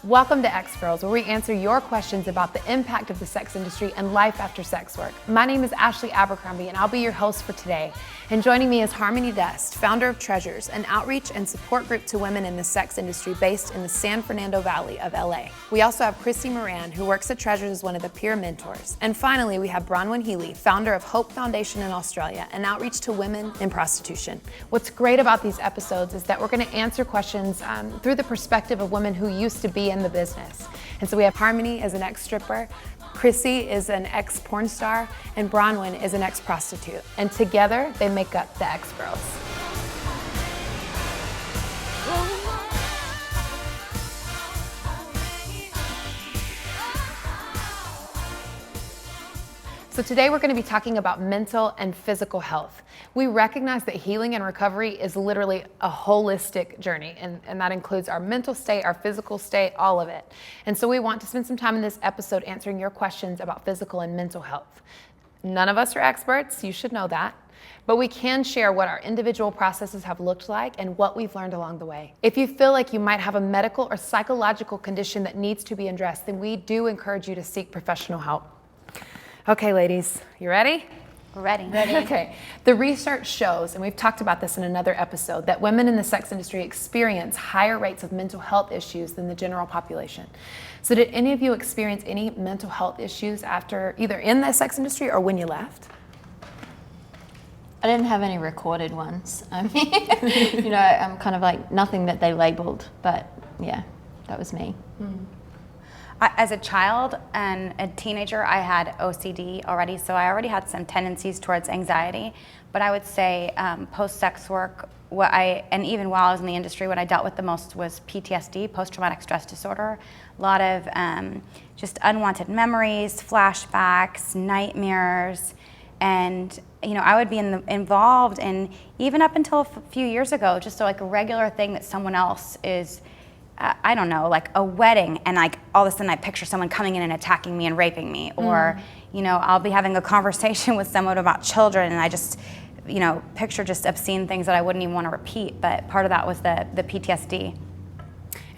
Welcome to X Girls, where we answer your questions about the impact of the sex industry and life after sex work. My name is Ashley Abercrombie, and I'll be your host for today. And joining me is Harmony Dust, founder of Treasures, an outreach and support group to women in the sex industry based in the San Fernando Valley of LA. We also have Christy Moran, who works at Treasures as one of the peer mentors. And finally, we have Bronwyn Healy, founder of Hope Foundation in Australia, an outreach to women in prostitution. What's great about these episodes is that we're going to answer questions through the perspective of women who used to be in the business. And so we have Harmony as an ex-stripper, Chrissy is an ex-porn star, and Bronwyn is an ex-prostitute. And together, they make up the X Girls. So today we're going to be talking about mental and physical health. We recognize that healing and recovery is literally a holistic journey, and that includes our mental state, our physical state, all of it. And so we want to spend some time in this episode answering your questions about physical and mental health. None of us are experts, you should know that, but we can share what our individual processes have looked like and what we've learned along the way. If you feel like you might have a medical or psychological condition that needs to be addressed, then we do encourage you to seek professional help. Okay, ladies, you ready? We're ready. Okay. The research shows, and we've talked about this in another episode, that women in the sex industry experience higher rates of mental health issues than the general population. So did any of you experience any mental health issues after either in the sex industry or when you left? I didn't have any recorded ones. I mean, I'm kind of like nothing that they labeled, but yeah, that was me. As a child and a teenager, I had OCD already, so I already had some tendencies towards anxiety. But I would say post-sex work, and even while I was in the industry, what I dealt with the most was PTSD, post-traumatic stress disorder. A lot of just unwanted memories, flashbacks, nightmares, and I would be involved in, even up until a few years ago, just like a regular thing that someone else is. I don't know, like a wedding, and like all of a sudden I picture someone coming in and attacking me and raping me, or I'll be having a conversation with someone about children, and I just picture just obscene things that I wouldn't even want to repeat. But part of that was the PTSD.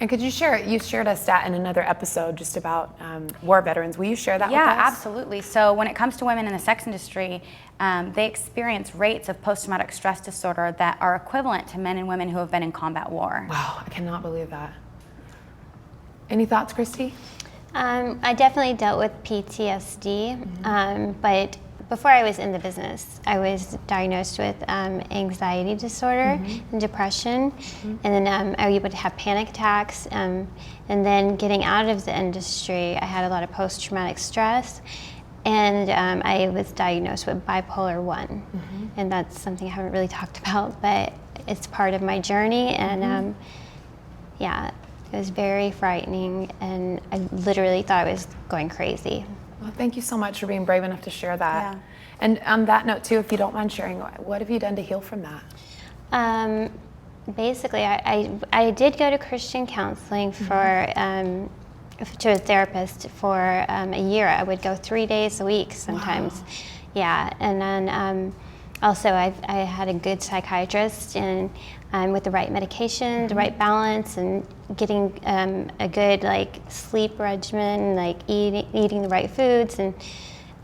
And could you share, you shared a stat in another episode just about war veterans. Will you share that with us? Yeah, absolutely. So when it comes to women in the sex industry, they experience rates of post-traumatic stress disorder that are equivalent to men and women who have been in combat war. Wow, I cannot believe that. Any thoughts, Christy? I definitely dealt with PTSD, but before I was in the business, I was diagnosed with anxiety disorder and depression, and then I would have panic attacks, and then getting out of the industry, I had a lot of post-traumatic stress, and I was diagnosed with bipolar 1, and that's something I haven't really talked about, but it's part of my journey, and yeah. It was very frightening, and I literally thought I was going crazy. Well, thank you so much for being brave enough to share that. Yeah. And on that note, too, if you don't mind sharing, what have you done to heal from that? Basically, I did go to Christian counseling to a therapist for a year. I would go 3 days a week sometimes. Wow. Yeah, and then also I had a good psychiatrist, and with the right medication, the right balance, and getting a good sleep regimen, like eating the right foods, and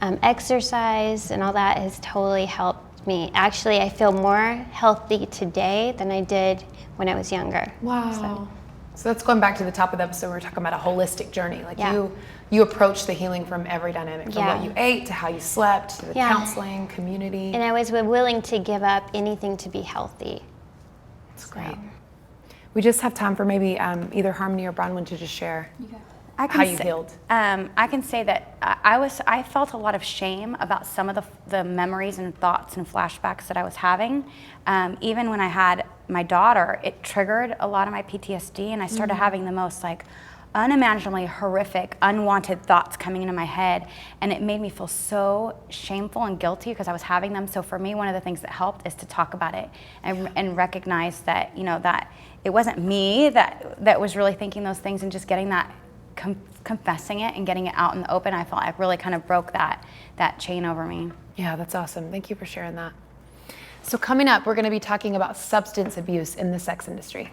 exercise, and all that has totally helped me. Actually, I feel more healthy today than I did when I was younger. Wow. So that's going back to the top of the episode. We were talking about a holistic journey. You approach the healing from every dynamic, from what you ate to how you slept, to the counseling, community. And I was willing to give up anything to be healthy. That's great. We just have time for maybe either Harmony or Bronwyn to just share how you healed. I can say that I felt a lot of shame about some of the memories and thoughts and flashbacks that I was having. Even when I had my daughter, it triggered a lot of my PTSD, and I started having the most unimaginably horrific, unwanted thoughts coming into my head, and it made me feel so shameful and guilty because I was having them. So for me, one of the things that helped is to talk about it and recognize that that it wasn't me that was really thinking those things, and just getting that confessing it and getting it out in the open. I felt I really kind of broke that chain over me. Yeah, that's awesome. Thank you for sharing that. So coming up, we're going to be talking about substance abuse in the sex industry.